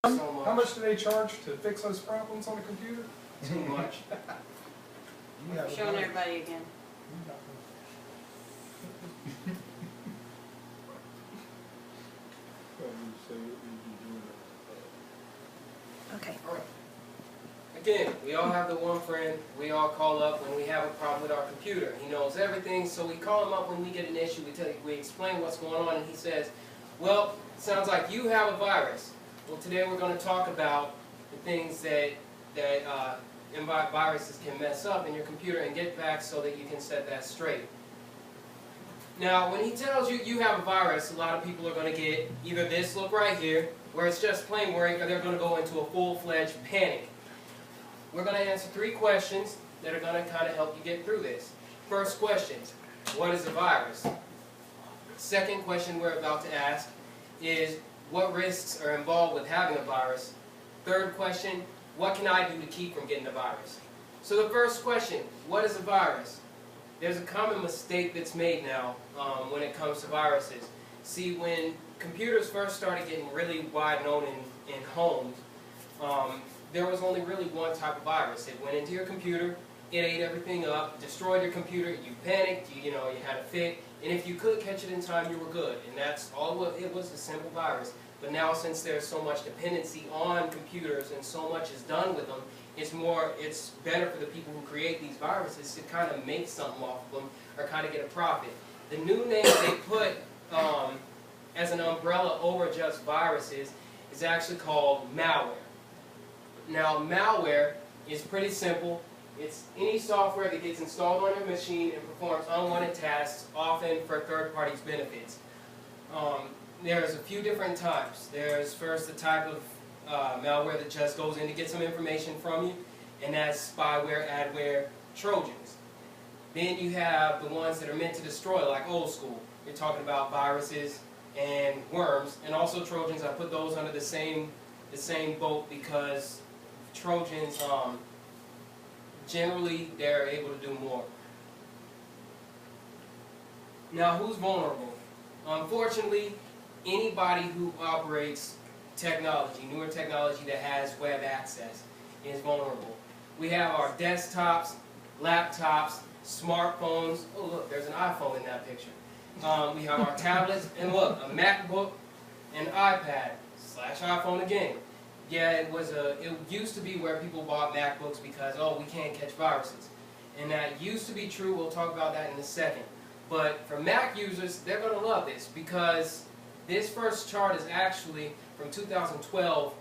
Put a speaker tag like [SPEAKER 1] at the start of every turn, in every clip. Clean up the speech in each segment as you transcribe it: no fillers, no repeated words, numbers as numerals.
[SPEAKER 1] So much.
[SPEAKER 2] How much do they charge to fix those problems on the computer?
[SPEAKER 1] Too much.
[SPEAKER 2] You have
[SPEAKER 3] I'm
[SPEAKER 2] a
[SPEAKER 3] showing
[SPEAKER 2] right.
[SPEAKER 3] everybody again.
[SPEAKER 4] Okay.
[SPEAKER 1] All right. Again, we all have the one friend we all call up when we have a problem with our computer. He knows everything, so we call him up when we get an issue. We explain what's going on, and he says, well, sounds like you have a virus. Well, today we're going to talk about the things that viruses can mess up in your computer and get back so that you can set that straight. Now, when he tells you you have a virus, a lot of people are going to get either this look right here, where it's just plain worrying, or they're going to go into a full-fledged panic. We're going to answer 3 questions that are going to kind of help you get through this. First question, what is a virus? Second question we're about to ask is, what risks are involved with having a virus? Third question, what can I do to keep from getting a virus? So the first question, what is a virus? There's a common mistake that's made now when it comes to viruses. See, when computers first started getting really wide known in homes, there was only really one type of virus. It went into your computer, it ate everything up, destroyed your computer, you panicked, you had a fit, and if you could catch it in time, you were good. And that's all it was, a simple virus. But now, since there's so much dependency on computers and so much is done with them, it's better for the people who create these viruses to kind of make something off of them or kind of get a profit. The new name they put as an umbrella over just viruses is actually called malware. Now, malware is pretty simple. It's any software that gets installed on your machine and performs unwanted tasks, often for third parties' benefits. There's a few different types. There's first the type of malware that just goes in to get some information from you, and that's spyware, adware, trojans. Then you have the ones that are meant to destroy, like old school. You're talking about viruses and worms, and also trojans. I put those under the same boat because trojans, generally, they're able to do more. Now, who's vulnerable? Unfortunately, anybody who operates technology, newer technology that has web access, is vulnerable. We have our desktops, laptops, smartphones. Oh, look, there's an iPhone in that picture. We have our tablets, and look, a MacBook, an iPad / iPhone again. Yeah, it used to be where people bought MacBooks because, oh, we can't catch viruses. And that used to be true. We'll talk about that in a second. But for Mac users, they're going to love this because this first chart is actually from 2012,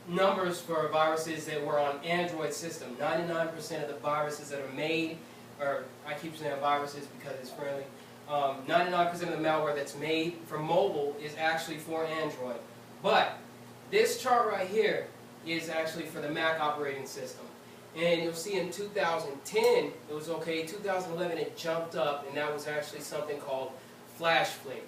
[SPEAKER 1] numbers for viruses that were on Android system. 99% of the viruses that are made, or I keep saying viruses because it's friendly, 99% of the malware that's made for mobile is actually for Android. But this chart right here is actually for the Mac operating system. And you'll see in 2010, it was okay. 2011, it jumped up, and that was actually something called Flash Flake.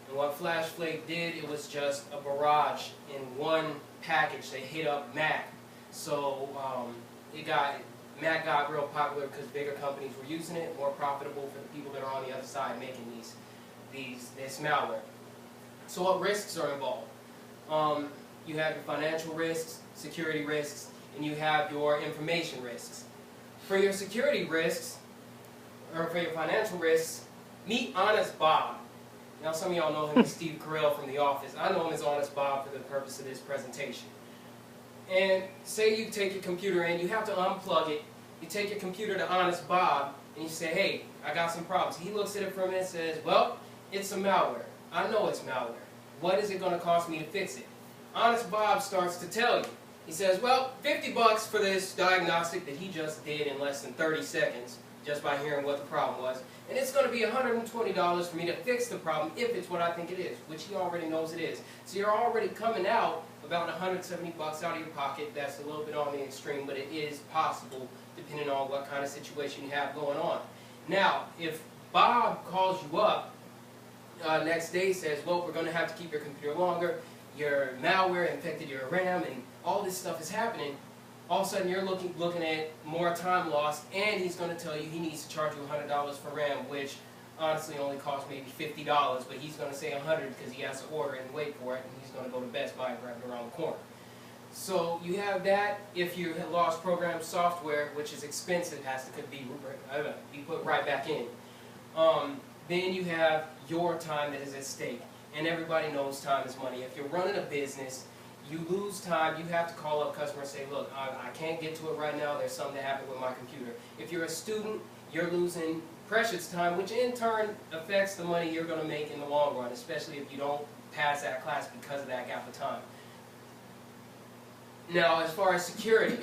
[SPEAKER 1] And what Flash Flake did, it was just a barrage in one package that hit up Mac. So Mac got real popular because bigger companies were using it, more profitable for the people that are on the other side making this malware. So what risks are involved? You have your financial risks, security risks, and you have your information risks. For your security risks, or for your financial risks, meet Honest Bob. Now some of y'all know him as Steve Carell from The Office. I know him as Honest Bob for the purpose of this presentation. And say you take your computer in, you have to unplug it, you take your computer to Honest Bob, and you say, hey, I got some problems. He looks at it for a minute and says, well, it's some malware. I know it's malware. What is it going to cost me to fix it? Honest Bob starts to tell you. He says, well, $50 for this diagnostic that he just did in less than 30 seconds, just by hearing what the problem was. And it's going to be $120 for me to fix the problem if it's what I think it is, which he already knows it is. So you're already coming out about $170 out of your pocket. That's a little bit on the extreme, but it is possible depending on what kind of situation you have going on. Now, if Bob calls you up next day, says, well, we're going to have to keep your computer longer, your malware infected your RAM, and all this stuff is happening, all of a sudden you're looking at more time lost, and he's going to tell you he needs to charge you $100 for RAM, which honestly only costs maybe $50, but he's going to say $100 because he has to order it and wait for it, and he's going to go to Best Buy and grab it around the corner. So you have that. If you have lost program software, which is expensive, has to be put right back in. Then you have your time that is at stake. And everybody knows time is money. If you're running a business, you lose time, you have to call up customers and say, look, I can't get to it right now, there's something that happened with my computer. If you're a student, you're losing precious time, which in turn affects the money you're going to make in the long run, especially if you don't pass that class because of that gap of time. Now, as far as security,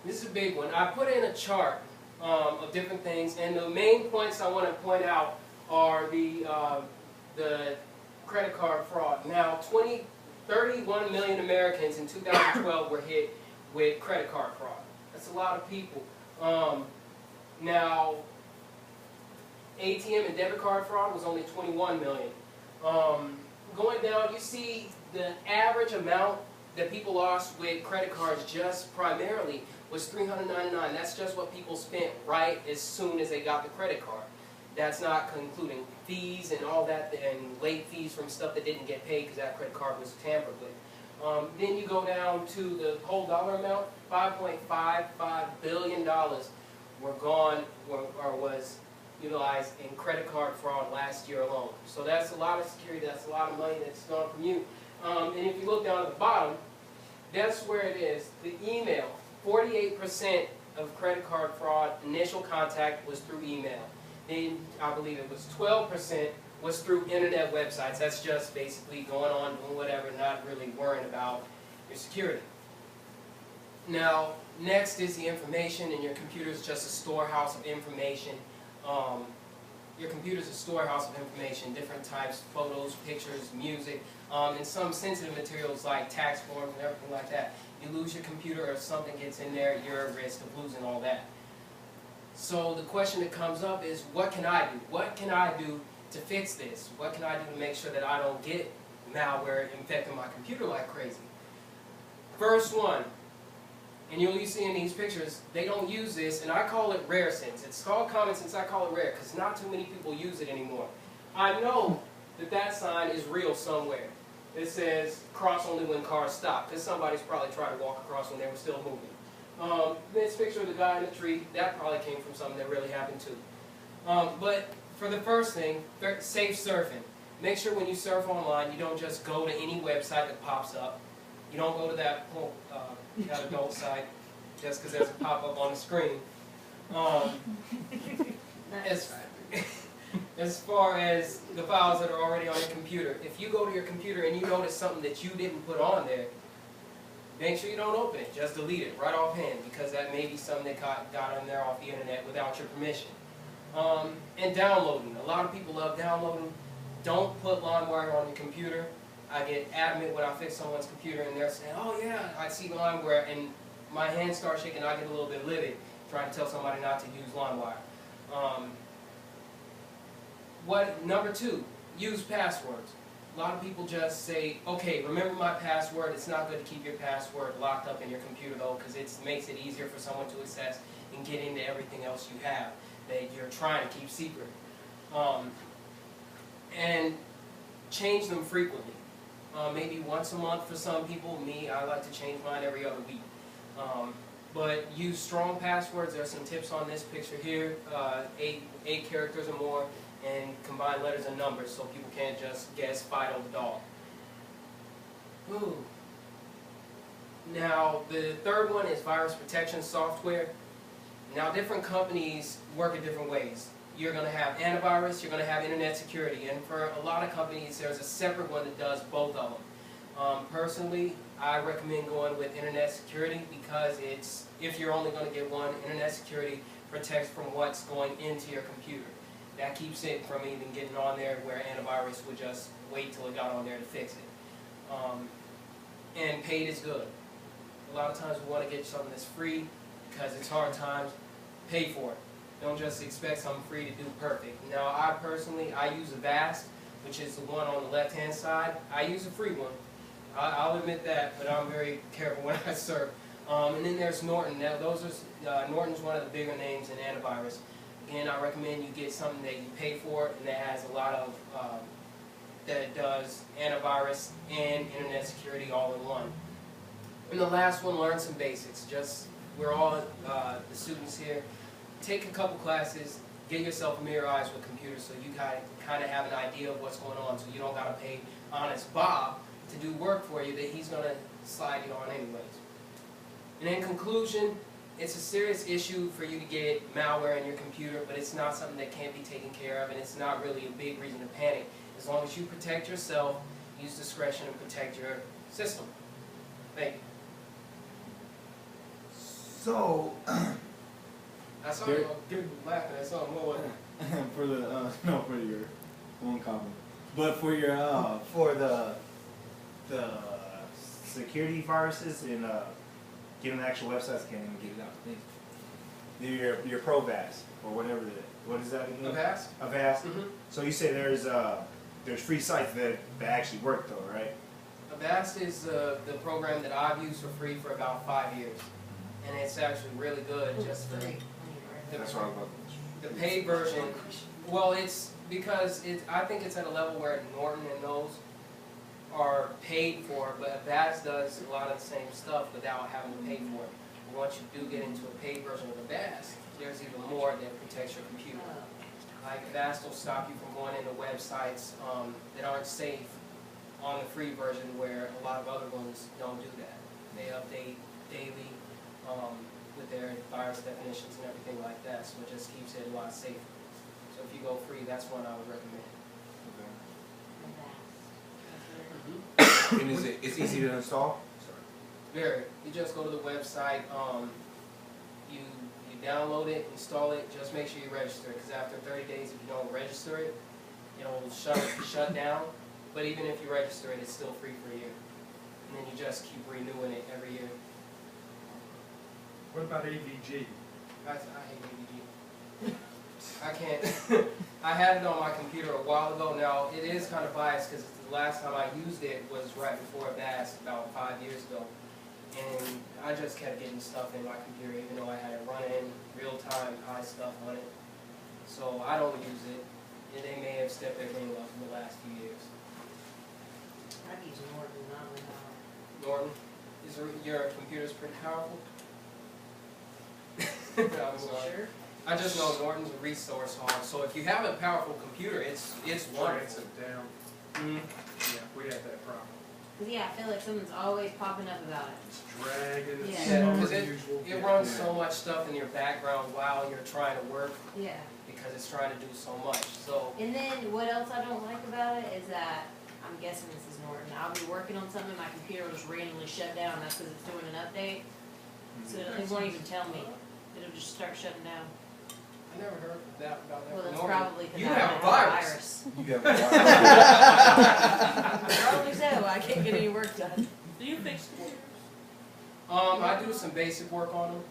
[SPEAKER 1] this is a big one. I put in a chart of different things, and the main points I want to point out are the credit card fraud. Now, 31 million Americans in 2012 were hit with credit card fraud. That's a lot of people. Now, ATM and debit card fraud was only 21 million. Going down, you see the average amount that people lost with credit cards just primarily was $399. That's just what people spent right as soon as they got the credit card. That's not including fees and all that, and late fees from stuff that didn't get paid because that credit card was tampered with. Then you go down to the whole dollar amount. $5.55 billion were gone or was utilized in credit card fraud last year alone. So that's a lot of security. That's a lot of money that's gone from you. And if you look down at the bottom, that's where it is. The email. 48% of credit card fraud initial contact was through email. Then I believe it was 12% was through internet websites. That's just basically going on, doing whatever, not really worrying about your security. Now, next is the information, and your computer is just a storehouse of information. Your computer is a storehouse of information, different types, photos, pictures, music, and some sensitive materials like tax forms and everything like that. You lose your computer or something gets in there, you're at risk of losing all that. So the question that comes up is, what can I do? What can I do to fix this? What can I do to make sure that I don't get malware infecting my computer like crazy? First one, and you'll see in these pictures, they don't use this, and I call it rare sense. It's called common sense, I call it rare, because not too many people use it anymore. I know that that sign is real somewhere. It says, cross only when cars stop, because somebody's probably tried to walk across when they were still moving. This picture of the guy in the tree, that probably came from something that really happened too. But for the first thing, safe surfing. Make sure when you surf online, you don't just go to any website that pops up. You don't go to that adult site just because there's a pop-up on the screen. As far as the files that are already on your computer, if you go to your computer and you notice something that you didn't put on there, make sure you don't open it. Just delete it right offhand, because that may be something that got on there off the internet without your permission. And downloading. A lot of people love downloading. Don't put LimeWire on your computer. I get adamant when I fix someone's computer and they're saying, oh yeah, I see LimeWire, and my hands start shaking, I get a little bit livid trying to tell somebody not to use LimeWire. Number two, use passwords. A lot of people just say, okay, remember my password. It's not good to keep your password locked up in your computer though, because it makes it easier for someone to access and get into everything else you have that you're trying to keep secret. And change them frequently. Maybe once a month for some people. Me, I like to change mine every other week. But use strong passwords. There are some tips on this picture here. 8 characters or more, and combine letters and numbers so people can't just guess Fido the dog. Ooh. Now, the third one is virus protection software. Now, different companies work in different ways. You're going to have antivirus, you're going to have internet security, and for a lot of companies there's a separate one that does both of them. Personally, I recommend going with internet security because if you're only going to get one, internet security protects from what's going into your computer. That keeps it from even getting on there, where antivirus would just wait till it got on there to fix it. And paid is good. A lot of times we want to get something that's free because it's hard times. Pay for it. Don't just expect something free to do perfect. Now, I use Avast, which is the one on the left-hand side. I use a free one. I'll admit that, but I'm very careful when I surf. And then there's Norton. Now, Norton's one of the bigger names in antivirus. Again, I recommend you get something that you pay for and that has a lot of, that does antivirus and internet security all in one. And the last one, learn some basics. We're all the students here. Take a couple classes, get yourself familiarized with computers so you kind of have an idea of what's going on, so you don't got to pay honest Bob to do work for you that he's going to slide you on anyways. And in conclusion, it's a serious issue for you to get malware in your computer, but it's not something that can't be taken care of, and it's not really a big reason to panic. As long as you protect yourself, use discretion, and protect your system. Thank you.
[SPEAKER 3] So,
[SPEAKER 1] I saw you laughing at something. What was it?
[SPEAKER 3] for the no, for your one comment, but for your for the security viruses and getting the actual websites, can't even get it out. Your Provast or whatever what is that again?
[SPEAKER 1] Avast?
[SPEAKER 3] Avast.
[SPEAKER 1] Mm-hmm.
[SPEAKER 3] So you say there's free sites that actually work though, right?
[SPEAKER 1] Avast is the program that I've used for free for about 5 years, and it's actually really good. Just for
[SPEAKER 3] That's what I'm about.
[SPEAKER 1] the paid version. Well, it's because I think it's at a level where Norton and those are paid for, but Avast does a lot of the same stuff without having to pay for it. And once you do get into a paid version of Avast, there's even more that protects your computer. Like Avast will stop you from going into websites that aren't safe on the free version, where a lot of other ones don't do that. They update daily with their virus definitions and everything like that, so it just keeps it a lot safer. So if you go free, that's one I would recommend.
[SPEAKER 3] And it's easy to install?
[SPEAKER 1] Very. You just go to the website, you download it, install it, just make sure you register it, because after 30 days, if you don't register it, it'll shut down. But even if you register it, it's still free for a year. And then you just keep renewing it every year.
[SPEAKER 2] What about AVG?
[SPEAKER 1] I hate AVG. I can't. I had it on my computer a while ago. Now, it is kind of biased because the last time I used it was right before Avast, about 5 years ago. And I just kept getting stuff in my computer, even though I had it running real-time, high stuff on it. So I don't use it. And they may have stepped their game up in the last few years.
[SPEAKER 5] I've used Norton, not Windows.
[SPEAKER 1] Norton, your computer's pretty powerful? I'm sorry.
[SPEAKER 5] Sure.
[SPEAKER 1] I just know Norton's a resource hog, so if you have a powerful computer, it's wonderful.
[SPEAKER 2] Trades it down.
[SPEAKER 1] Mm-hmm.
[SPEAKER 2] Yeah, we had that problem.
[SPEAKER 5] Cause yeah, I feel like someone's always popping up about it.
[SPEAKER 2] It's dragging, it's
[SPEAKER 5] Yeah.
[SPEAKER 1] Yeah,
[SPEAKER 2] slower
[SPEAKER 1] 'cause
[SPEAKER 2] than usual.
[SPEAKER 1] it runs so much stuff in your background while you're trying to work,
[SPEAKER 5] Yeah.
[SPEAKER 1] because it's trying to do so much. So
[SPEAKER 5] And then what else I don't like about it is that, I'm guessing this is Norton, I'll be working on something, my computer will just randomly shut down, that's cause it's doing an update. So it won't even tell me, it'll just start shutting down.
[SPEAKER 1] I never heard about that.
[SPEAKER 5] Well, that's
[SPEAKER 1] Norton.
[SPEAKER 5] probably cause
[SPEAKER 1] You
[SPEAKER 5] I
[SPEAKER 1] have
[SPEAKER 5] have
[SPEAKER 1] a
[SPEAKER 5] a
[SPEAKER 1] virus.
[SPEAKER 5] virus.
[SPEAKER 3] You have
[SPEAKER 5] Probably so, I can't get any work done.
[SPEAKER 6] Do you fix computers?
[SPEAKER 1] I do some basic work on them.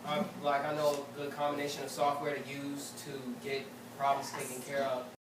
[SPEAKER 1] I know a good combination of software to use to get problems taken care of.